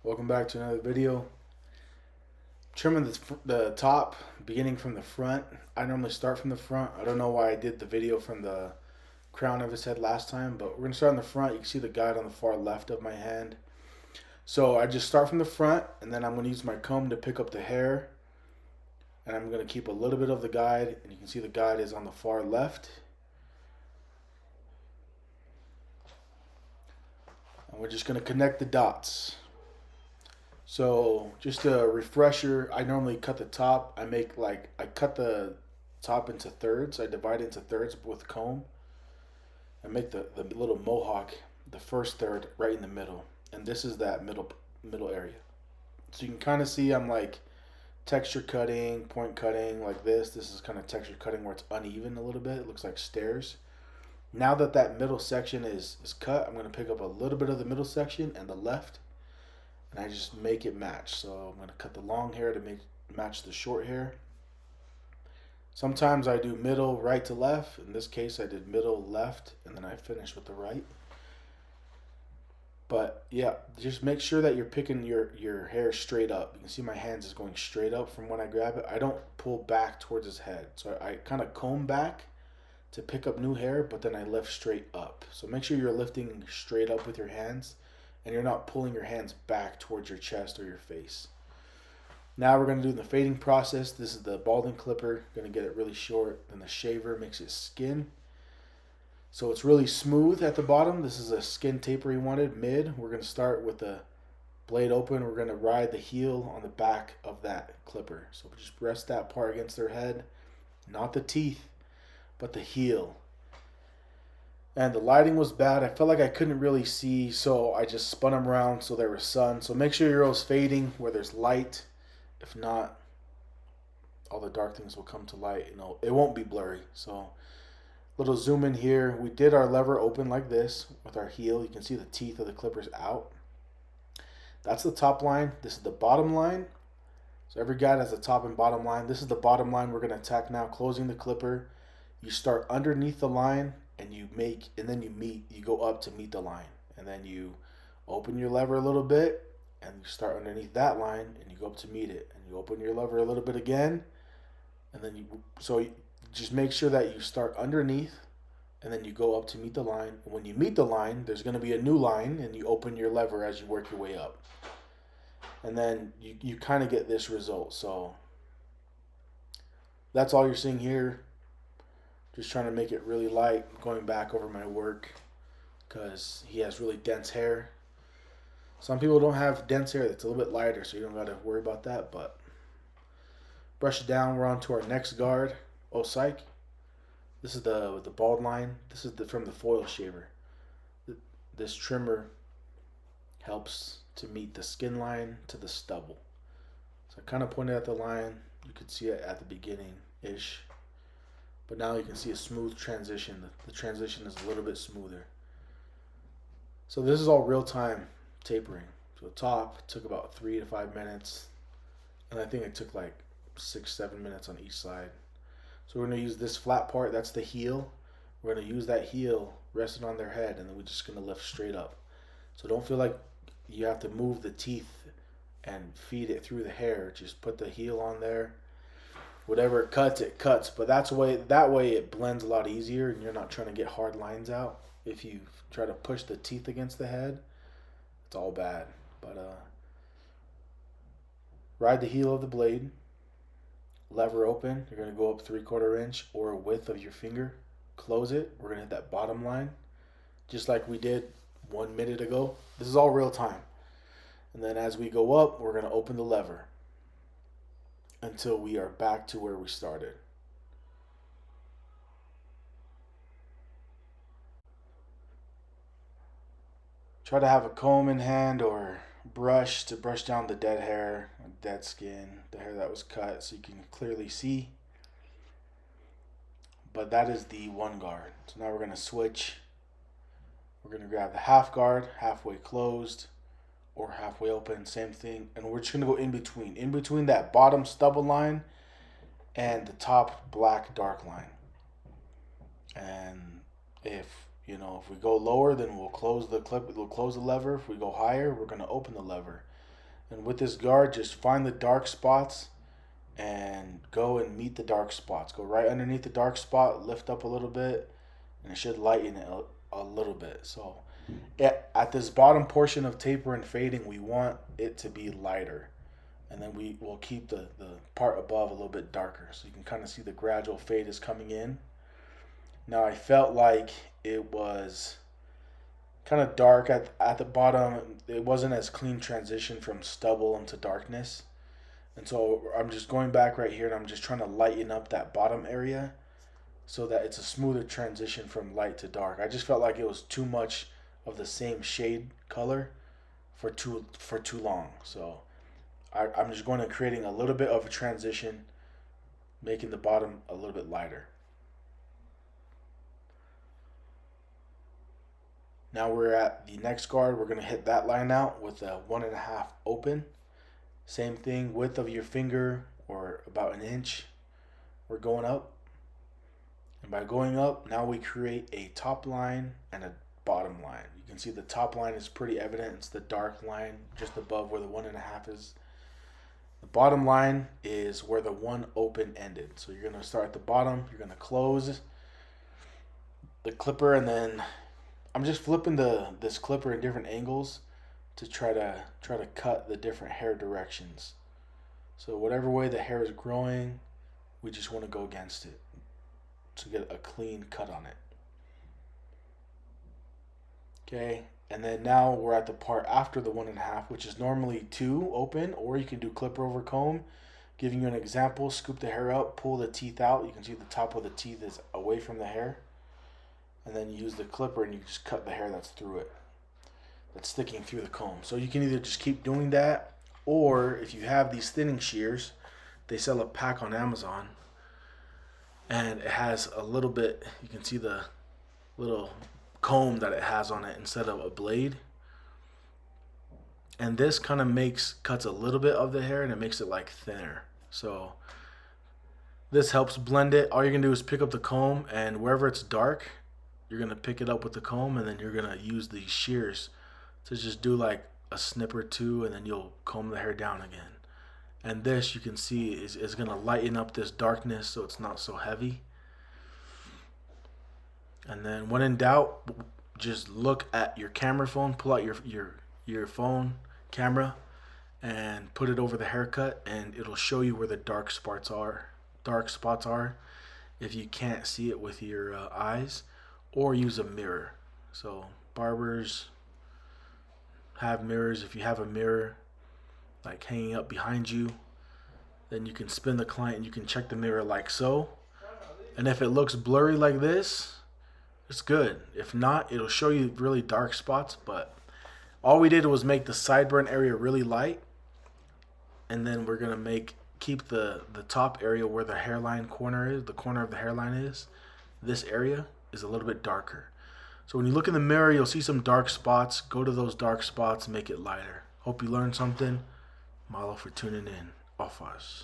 Welcome back to another video. Trimming the top, beginning from the front. I normally start from the front. I don't know why I did the video from the crown of his head last time, but we're going to start on the front. You can see the guide on the far left of my hand. So I just start from the front, and then I'm going to use my comb to pick up the hair. And I'm going to keep a little bit of the guide, and you can see the guide is on the far left. And we're just going to connect the dots. So just a refresher, I normally cut the top. I cut the top into thirds. I divide it into thirds with comb. I make the little mohawk, the first third right in the middle. And this is that middle area. So you can kind of see I'm like texture cutting, point cutting like this. This is kind of texture cutting where it's uneven a little bit. It looks like stairs. Now that middle section is cut, I'm going to pick up a little bit of the middle section and the left, and I just make it match. So I'm going to cut the long hair to match the short hair. Sometimes I do middle right to left. In this case I did middle left, and then I finish with the right. But yeah, just make sure that you're picking your hair straight up. You can see my hands is going straight up from when I grab it. I don't pull back towards his head. So I kind of comb back to pick up new hair, but then I lift straight up. So make sure you're lifting straight up with your hands, and you're not pulling your hands back towards your chest or your face. Now we're going to do the fading process. This is the balding clipper. Going to get it really short. Then the shaver makes it skin. So it's really smooth at the bottom. This is a skin taper you wanted. Mid, we're going to start with the blade open. We're going to ride the heel on the back of that clipper. So just rest that part against their head. Not the teeth, but the heel. And the lighting was bad. I felt like I couldn't really see, so I just spun them around so there was sun. So make sure your arrow's fading where there's light. If not, all the dark things will come to light. It won't be blurry. So little zoom in here. We did our lever open like this with our heel. You can see the teeth of the clippers out. That's the top line. This is the bottom line. So every guide has a top and bottom line. This is the bottom line we're going to attack now, closing the clipper. You start underneath the line, and you go up to meet the line, and then you open your lever a little bit, and you start underneath that line, and you go up to meet it, and you open your lever a little bit again, and then you just make sure that you start underneath, and then you go up to meet the line. When you meet the line, there's going to be a new line, and you open your lever as you work your way up, and then you kind of get this result. So that's all you're seeing here. Just trying to make it really light, going back over my work because he has really dense hair. Some people don't have dense hair that's a little bit lighter, so you don't got to worry about that. But brush it down. We're on to our next guard. Oh, psych. This is the bald line. This is from the foil shaver. This trimmer helps to meet the skin line to the stubble. So I kind of pointed at the line. You could see it at the beginning-ish. But now you can see a smooth transition. The transition is a little bit smoother. So this is all real-time tapering. So the top took about 3 to 5 minutes. And I think it took like 6-7 minutes on each side. So we're going to use this flat part. That's the heel. We're going to use that heel resting on their head. And then we're just going to lift straight up. So don't feel like you have to move the teeth and feed it through the hair. Just put the heel on there. Whatever it cuts. But that way it blends a lot easier, and you're not trying to get hard lines out. If you try to push the teeth against the head, it's all bad. But ride the heel of the blade, lever open. You're gonna go up 3/4 inch or a width of your finger. Close it. We're gonna hit that bottom line, just like we did 1 minute ago. This is all real time. And then as we go up, we're gonna open the lever until we are back to where we started. Try to have a comb in hand or brush to brush down the dead hair, dead skin, the hair that was cut, so you can clearly see. But that is the one guard. So now we're going to switch. We're going to grab the half guard, halfway closed or halfway open, same thing. And we're just going to go in between that bottom stubble line and the top black dark line. And if we go lower, then we'll close the lever. If we go higher, we're going to open the lever. And with this guard, just find the dark spots and go and meet the dark spots. Go right underneath the dark spot, lift up a little bit, and it should lighten it a little bit. So at this bottom portion of taper and fading, we want it to be lighter. And then we will keep the part above a little bit darker. So you can kind of see the gradual fade is coming in. Now I felt like it was kind of dark at the bottom. It wasn't as clean transition from stubble into darkness. And so I'm just going back right here and I'm just trying to lighten up that bottom area so that it's a smoother transition from light to dark. I just felt like it was too much of the same shade color for too long. So I'm just going to creating a little bit of a transition, making the bottom a little bit lighter. Now we're at the next guard. We're going to hit that line out with a 1.5 open. Same thing, width of your finger or about 1 inch. We're going up. And by going up, now we create a top line and a bottom line. You can see the top line is pretty evident. It's the dark line just above where the 1.5 is. The bottom line is where the 1 open ended. So you're going to start at the bottom. You're going to close the clipper, and then I'm just flipping this clipper in different angles to try to cut the different hair directions. So whatever way the hair is growing, we just want to go against it to get a clean cut on it. Okay, and then now we're at the part after the 1.5, which is normally 2 open, or you can do clipper over comb. Giving you an example, scoop the hair up, pull the teeth out. You can see the top of the teeth is away from the hair. And then you use the clipper and you just cut the hair that's through it, that's sticking through the comb. So you can either just keep doing that, or if you have these thinning shears, they sell a pack on Amazon, and it has a little bit, you can see the little comb that it has on it instead of a blade. And this kind of cuts a little bit of the hair and it makes it like thinner. So this helps blend it. All you're gonna do is pick up the comb, and wherever it's dark, you're gonna pick it up with the comb, and then you're gonna use these shears to just do like a snip or two, and then you'll comb the hair down again. And this, you can see, is gonna lighten up this darkness so it's not so heavy. And then when in doubt, just look at your camera phone, pull out your phone camera and put it over the haircut, and it'll show you where the dark spots are if you can't see it with your eyes, or use a mirror. So barbers have mirrors. If you have a mirror like hanging up behind you, then you can spin the client and you can check the mirror like so. And if it looks blurry like this, it's good. If not, it'll show you really dark spots. But all we did was make the sideburn area really light, and then we're gonna keep the top area where the hairline corner is, the corner of the hairline is, this area is a little bit darker. So when you look in the mirror, you'll see some dark spots. Go to those dark spots, make it lighter. Hope you learned something. Mahalo for tuning in. Ofas.